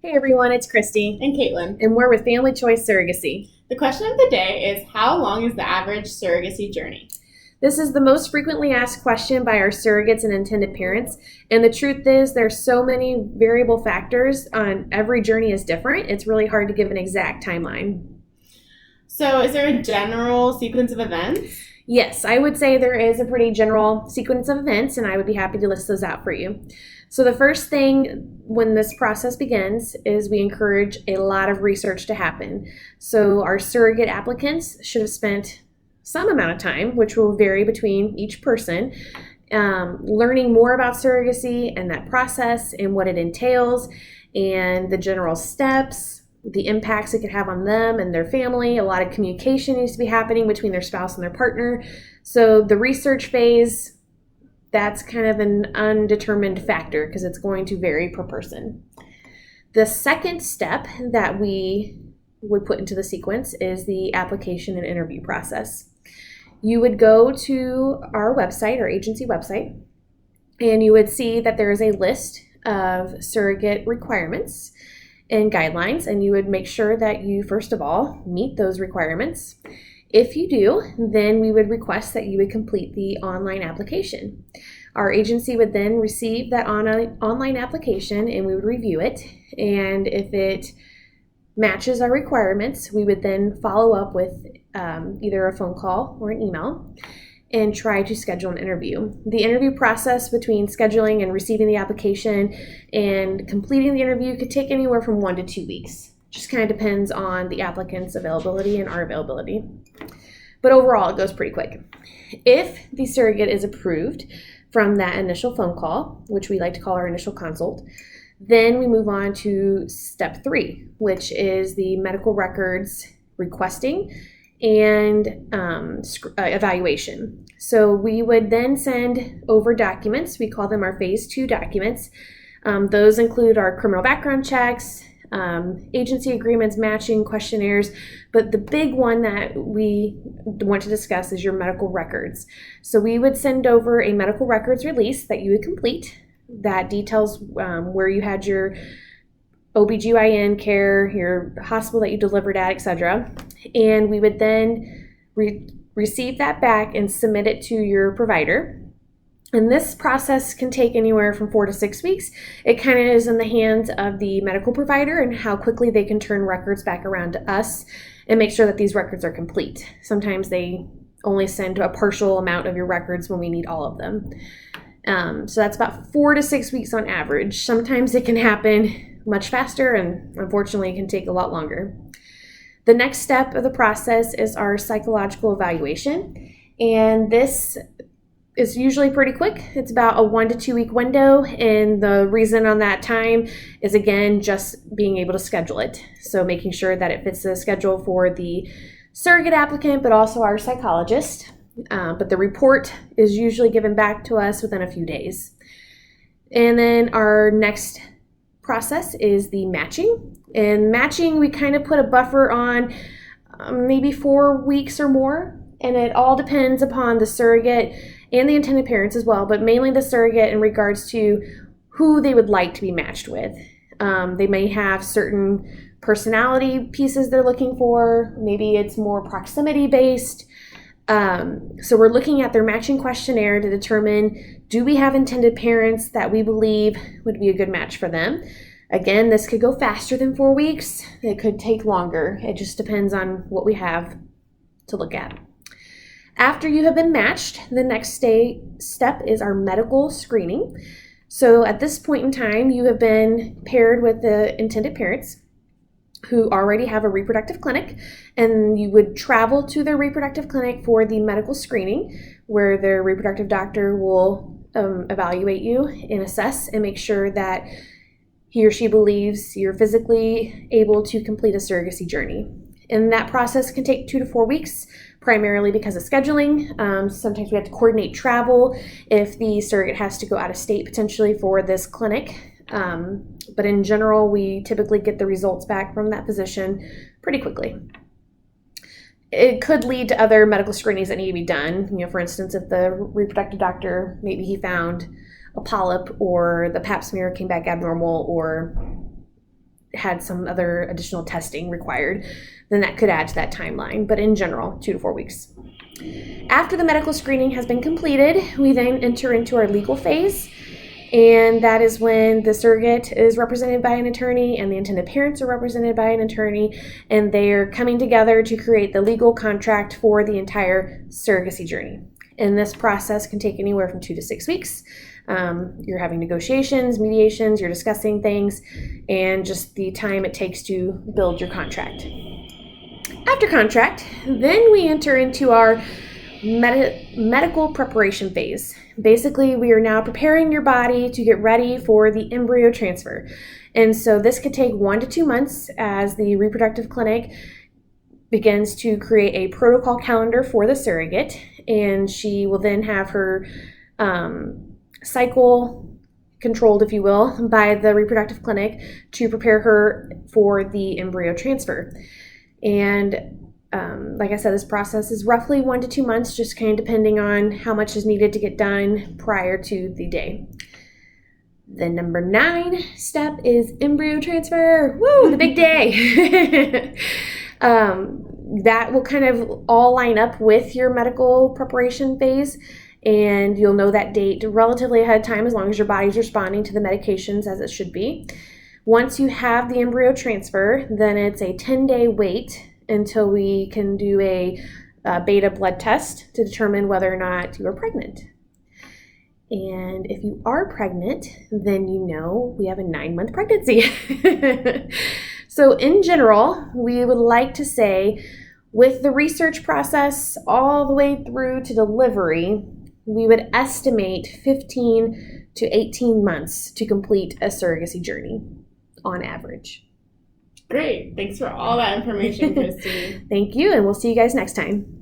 Hey everyone, it's Kristie, And Katelyn. and we're with Family Choice Surrogacy. The question of the day is, how long is the average surrogacy journey? This is the most frequently asked question by our surrogates and intended parents, and the truth is there's so many variable factors on every journey is different. It's really hard to give an exact timeline. So, is there a general sequence of events? Yes, I would say there is a pretty general sequence of events, and I would be happy to list those out for you. So, the first thing when this process begins is we encourage a lot of research to happen. So, our surrogate applicants should have spent some amount of time, which will vary between each person, learning more about surrogacy and that process and what it entails and the general steps, the impacts it could have on them and their family. A lot of communication needs to be happening between their spouse and their partner. So the research phase, that's kind of an undetermined factor because it's going to vary per person. The second step that we would put into the sequence is the application and interview process. You would go to our website, our agency website, and you would see that there is a list of surrogate requirements and guidelines, and you would make sure that you, first of all, meet those requirements. If you do, then we would request that you would complete the online application. Our agency would then receive that online application and we would review it, and if it matches our requirements, we would then follow up with either a phone call or an email and try to schedule an interview. The interview process between scheduling and receiving the application and completing the interview could take anywhere from 1 to 2 weeks. Just kind of depends on the applicant's availability and our availability. But overall, it goes pretty quick. If the surrogate is approved from that initial phone call, which we like to call our initial consult, then we move on to step 3, which is the medical records requesting and evaluation. So we would then send over documents. We call them our phase 2 documents. Those include our criminal background checks, agency agreements, matching questionnaires, but the big one that we want to discuss is your medical records. So we would send over a medical records release that you would complete that details where you had your OBGYN care, your hospital that you delivered at, etc. And we would then receive that back and submit it to your provider. And this process can take anywhere from 4 to 6 weeks. It kind of is in the hands of the medical provider and how quickly they can turn records back around to us and make sure that these records are complete. Sometimes they only send a partial amount of your records when we need all of them. So that's about 4 to 6 weeks on average. Sometimes it can happen much faster, and unfortunately it can take a lot longer. The next step of the process is our psychological evaluation, and this is usually pretty quick. It's about a 1 to 2 week window, and the reason on that time is, again, just being able to schedule it. So making sure that it fits the schedule for the surrogate applicant, but also our psychologist. But the report is usually given back to us within a few days. And then our next process is the matching. And matching, we kind of put a buffer on maybe 4 weeks or more. And it all depends upon the surrogate and the intended parents as well, but mainly the surrogate in regards to who they would like to be matched with. They may have certain personality pieces they're looking for. Maybe it's more proximity based. So we're looking at their matching questionnaire to determine, do we have intended parents that we believe would be a good match for them? Again, this could go faster than 4 weeks. It could take longer. It just depends on what we have to look at. After you have been matched, the next step is our medical screening. So at this point in time, you have been paired with the intended parents who already have a reproductive clinic, and you would travel to their reproductive clinic for the medical screening, where their reproductive doctor will evaluate you and assess and make sure that he or she believes you're physically able to complete a surrogacy journey. And that process can take 2 to 4 weeks, primarily because of scheduling. Sometimes we have to coordinate travel if the surrogate has to go out of state potentially for this clinic. But in general, we typically get the results back from that physician pretty quickly. It could lead to other medical screenings that need to be done. For instance, if the reproductive doctor, maybe he found a polyp or the pap smear came back abnormal, or had some other additional testing required, then that could add to that timeline. But in general, 2 to 4 weeks. After the medical screening has been completed, we then enter into our legal phase. And that is when the surrogate is represented by an attorney and the intended parents are represented by an attorney, and they are coming together to create the legal contract for the entire surrogacy journey. And this process can take anywhere from 2 to 6 weeks. You're having negotiations, mediations, you're discussing things, and just the time it takes to build your contract. After contract, then we enter into our medical preparation phase. Basically, we are now preparing your body to get ready for the embryo transfer. And so this could take 1 to 2 months as the reproductive clinic begins to create a protocol calendar for the surrogate, and she will then have her cycle controlled, if you will, by the reproductive clinic to prepare her for the embryo transfer. And like I said, this process is roughly 1 to 2 months, just kind of depending on how much is needed to get done prior to the day. The number 9 step is embryo transfer. Woo, the big day. That will kind of all line up with your medical preparation phase, and you'll know that date relatively ahead of time as long as your body's responding to the medications as it should be. Once you have the embryo transfer, then it's a 10-day wait until we can do a beta blood test to determine whether or not you are pregnant. And if you are pregnant, then you know we have a 9-month pregnancy. So in general, we would like to say with the research process all the way through to delivery, we would estimate 15 to 18 months to complete a surrogacy journey on average. Great. Thanks for all that information, Kristie. Thank you, and we'll see you guys next time.